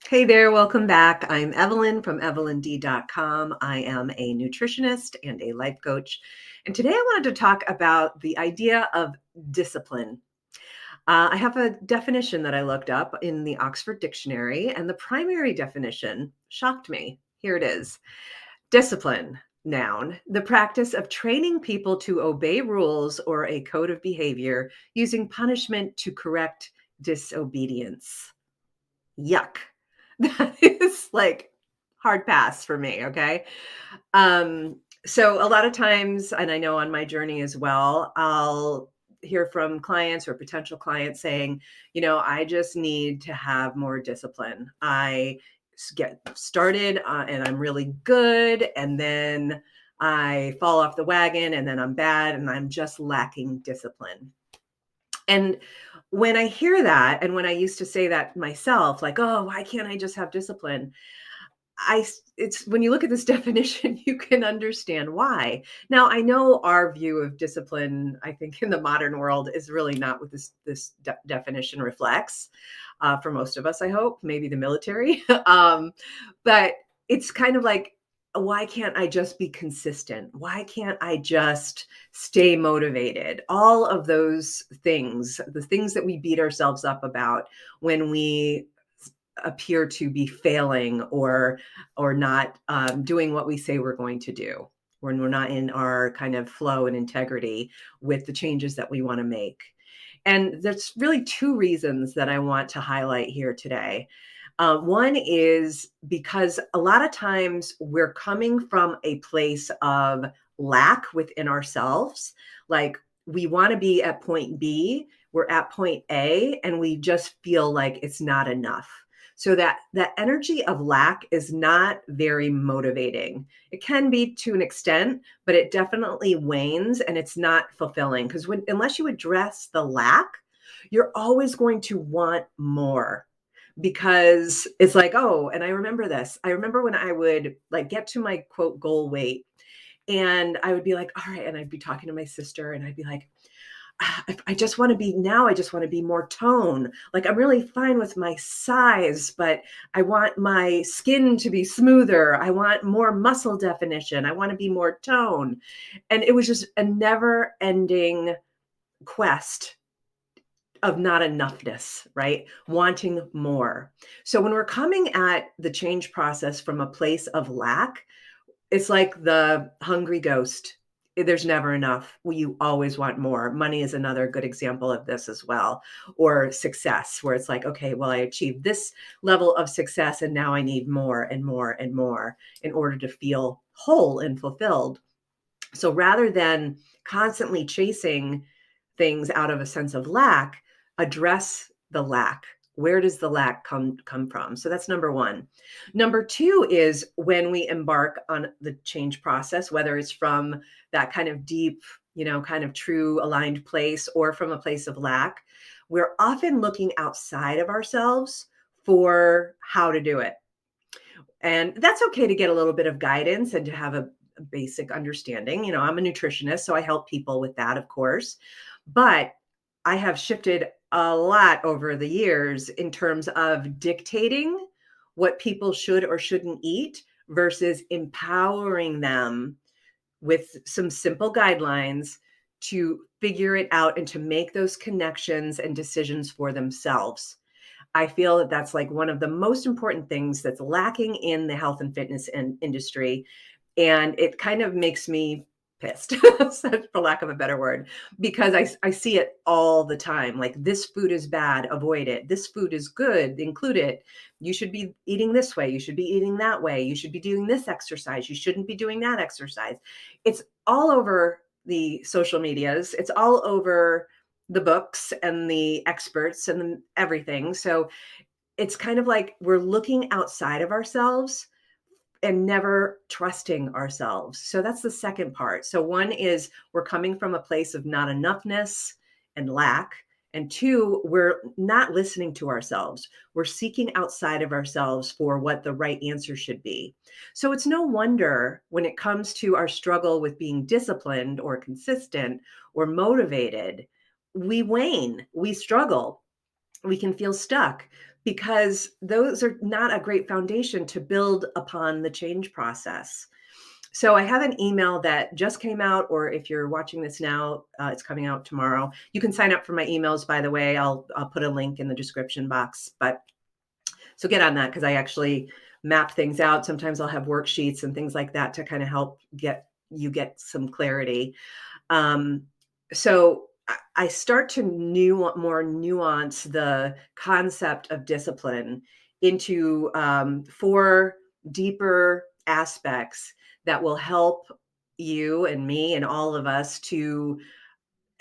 Hey there, welcome back. I'm Evelyn from evelynd.com. I am a nutritionist and a life coach. And today I wanted to talk about the idea of discipline. I have a definition that I looked up in the Oxford Dictionary, and the primary definition shocked me. Here it is: discipline, noun, the practice of training people to obey rules or a code of behavior using punishment to correct disobedience. Yuck. That is like hard pass for me, okay? So a lot of times, and I know on my journey as well, I'll hear from clients or potential clients saying, I just need to have more discipline. Get started and I'm really good, and then I fall off the wagon, and then I'm bad, and I'm just lacking discipline. And when I hear that, and when I used to say that myself, like, "Oh, why can't I just have discipline?" It's when you look at this definition, you can understand why. Now, I know our view of discipline, I think in the modern world, is really not what this definition reflects. For most of us, I hope, maybe the military. But it's kind of like, why can't I just be consistent? Why can't I just stay motivated? All of those things, the things that we beat ourselves up about when we appear to be failing or not doing what we say we're going to do, when we're not in our kind of flow and integrity with the changes that we want to make. And there's really two reasons that I want to highlight here today. One is because a lot of times we're coming from a place of lack within ourselves. Like, we want to be at point B, we're at point A, and we just feel like it's not enough. So that energy of lack is not very motivating. It can be to an extent, but it definitely wanes and it's not fulfilling, because unless you address the lack, you're always going to want more, because it's like, oh, and I remember this. I remember when I would like get to my quote goal weight, and I would be like, all right, and I'd be talking to my sister and I'd be like, I just want to be now. I just want to be more tone. Like, I'm really fine with my size, but I want my skin to be smoother. I want more muscle definition. I want to be more tone. And it was just a never ending quest of not enoughness, right? Wanting more. So when we're coming at the change process from a place of lack, it's like the hungry ghost. There's never enough. Well, you always want more. Money is another good example of this as well. Or success, where it's like, okay, well, I achieved this level of success, and now I need more and more and more in order to feel whole and fulfilled. So rather than constantly chasing things out of a sense of lack, address the lack. Where does the lack come from? So that's number one. Number two is when we embark on the change process, whether it's from that kind of deep, kind of true aligned place, or from a place of lack, we're often looking outside of ourselves for how to do it. And that's okay to get a little bit of guidance and to have a basic understanding. I'm a nutritionist, so I help people with that, of course. But I have shifted a lot over the years in terms of dictating what people should or shouldn't eat versus empowering them with some simple guidelines to figure it out and to make those connections and decisions for themselves. I feel that that's like one of the most important things that's lacking in the health and fitness industry. And it kind of makes me pissed, for lack of a better word, because I see it all the time. Like, this food is bad, avoid it. This food is good, include it. You should be eating this way. You should be eating that way. You should be doing this exercise. You shouldn't be doing that exercise. It's all over the social medias. It's all over the books and the experts and everything. So it's kind of like we're looking outside of ourselves and never trusting ourselves. So that's the second part. So one is we're coming from a place of not enoughness and lack. And two, we're not listening to ourselves. We're seeking outside of ourselves for what the right answer should be. So it's no wonder when it comes to our struggle with being disciplined or consistent or motivated, we wane, we struggle, we can feel stuck, because those are not a great foundation to build upon the change process. So I have an email that just came out, or if you're watching this now, it's coming out tomorrow. You can sign up for my emails, by the way. I'll put a link in the description box. But so get on that because I actually map things out. Sometimes I'll have worksheets and things like that to kind of help get some clarity. Um, so I start to more nuance the concept of discipline into four deeper aspects that will help you and me and all of us to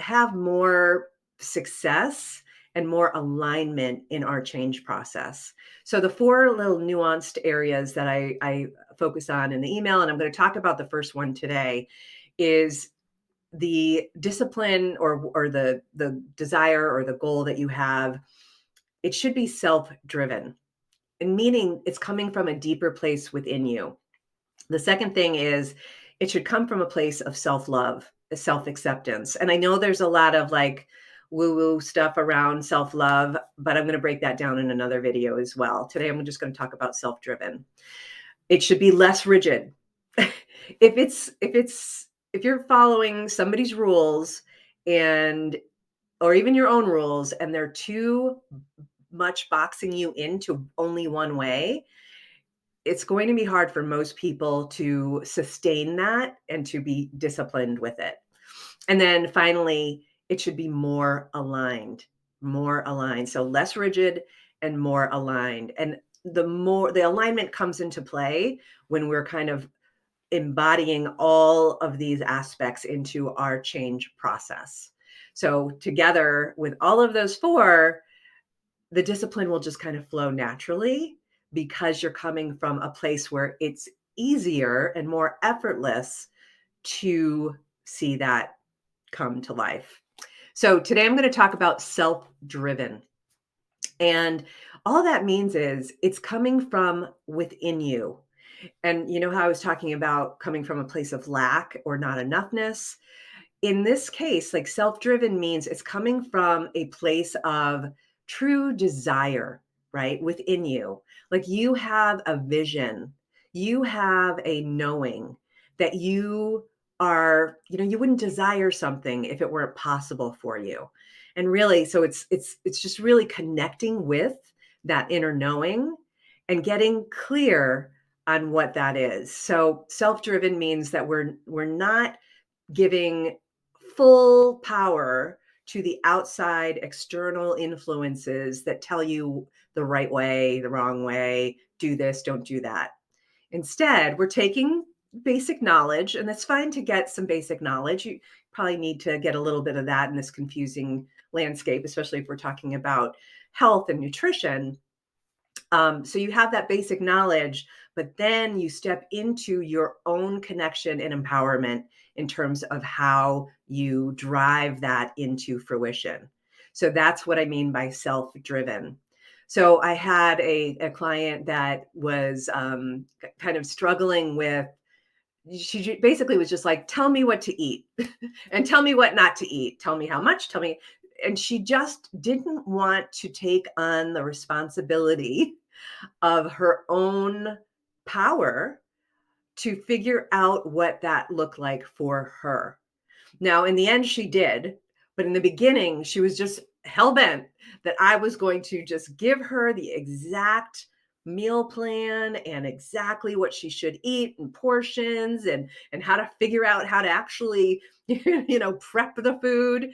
have more success and more alignment in our change process. So the four little nuanced areas that I focus on in the email, and I'm going to talk about the first one today, is the discipline or the desire or the goal that you have. It should be self-driven, and meaning it's coming from a deeper place within you. The second thing is it should come from a place of self-love, self-acceptance. And I know there's a lot of like woo-woo stuff around self-love, but I'm going to break that down in another video as well. Today I'm just going to talk about self-driven. It should be less rigid. If you're following somebody's rules and or even your own rules and they're too much boxing you into only one way, it's going to be hard for most people to sustain that and to be disciplined with it. And then finally, it should be more aligned, more aligned. So less rigid and more aligned. And the alignment comes into play when we're kind of embodying all of these aspects into our change process. So together with all of those four, the discipline will just kind of flow naturally because you're coming from a place where it's easier and more effortless to see that come to life. So today I'm going to talk about self-driven. And all that means is it's coming from within you. And you know how I was talking about coming from a place of lack or not enoughness? In this case, like self-driven means it's coming from a place of true desire, right? Within you. Like you have a vision, you have a knowing that you are, you wouldn't desire something if it weren't possible for you. And really, so it's just really connecting with that inner knowing and getting clear on what that is. So self-driven means that we're not giving full power to the outside external influences that tell you the right way, the wrong way, do this, don't do that. Instead, we're taking basic knowledge, and it's fine to get some basic knowledge. You probably need to get a little bit of that in this confusing landscape, especially if we're talking about health and nutrition. So you have that basic knowledge, but then you step into your own connection and empowerment in terms of how you drive that into fruition. So that's what I mean by self-driven. So I had a client that was kind of struggling with, she basically was just like, tell me what to eat and tell me what not to eat. Tell me how much, tell me. And she just didn't want to take on the responsibility of her own power to figure out what that looked like for her. Now, in the end, she did, but in the beginning, she was just hell bent that I was going to just give her the exact meal plan and exactly what she should eat and portions and how to figure out how to actually prep the food.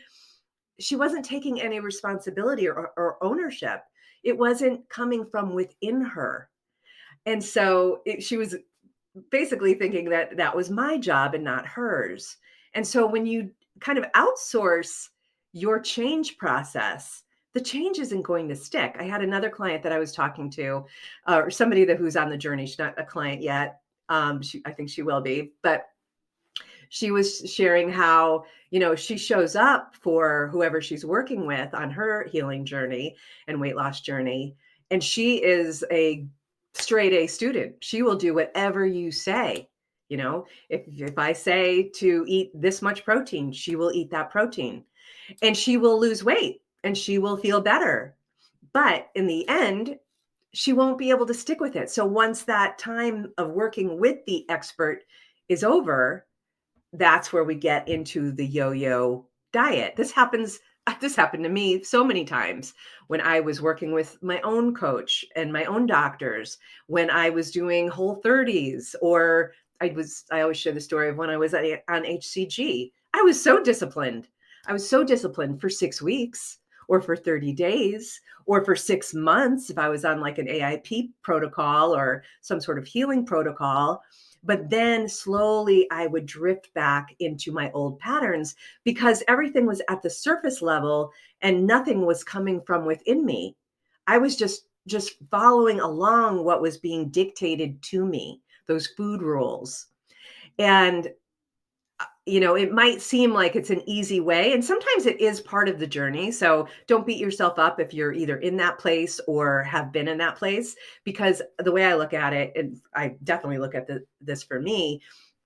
She wasn't taking any responsibility or ownership. It wasn't coming from within her. And so she was basically thinking that that was my job and not hers. And so when you kind of outsource your change process, the change isn't going to stick. I had another client that I was talking to, or somebody who's on the journey. She's not a client yet. I think she will be, but she was sharing how, she shows up for whoever she's working with on her healing journey and weight loss journey. And she is a straight A student. She will do whatever you say. If I say to eat this much protein, she will eat that protein and she will lose weight and she will feel better. But in the end, she won't be able to stick with it. So once that time of working with the expert is over, that's where we get into the yo-yo diet. This happened to me so many times when I was working with my own coach and my own doctors, when I was doing Whole 30s, or I always share the story of when I was on HCG. I was so disciplined. I was so disciplined for 6 weeks or for 30 days or for 6 months if I was on like an AIP protocol or some sort of healing protocol. But then slowly I would drift back into my old patterns because everything was at the surface level and nothing was coming from within me. I was just following along what was being dictated to me, those food rules. And it might seem like it's an easy way, and sometimes it is part of the journey. So don't beat yourself up if you're either in that place or have been in that place, because the way I look at it, and I definitely look at this for me,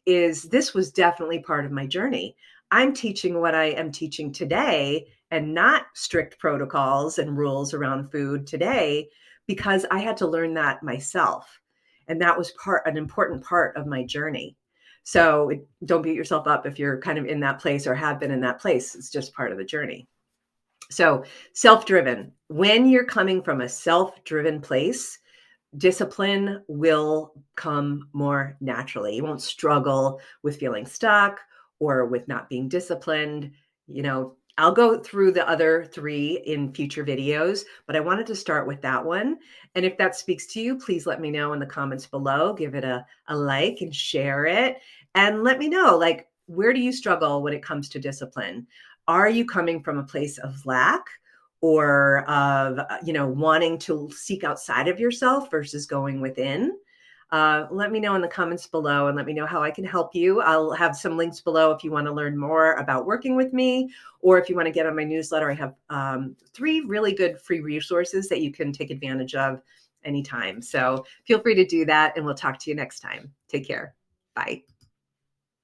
is this was definitely part of my journey. I'm teaching what I am teaching today and not strict protocols and rules around food today because I had to learn that myself. And that was an important part of my journey. So don't beat yourself up if you're kind of in that place or have been in that place. It's just part of the journey. So self-driven, when you're coming from a self-driven place, discipline will come more naturally. You won't struggle with feeling stuck or with not being disciplined. I'll go through the other 3 in future videos, but I wanted to start with that one. And if that speaks to you, please let me know in the comments below. Give it a like and share it. And let me know, like, where do you struggle when it comes to discipline? Are you coming from a place of lack or of wanting to seek outside of yourself versus going within? Let me know in the comments below and let me know how I can help you. I'll have some links below if you want to learn more about working with me, or if you want to get on my newsletter. I have 3 really good free resources that you can take advantage of anytime. So feel free to do that, and we'll talk to you next time. Take care. Bye.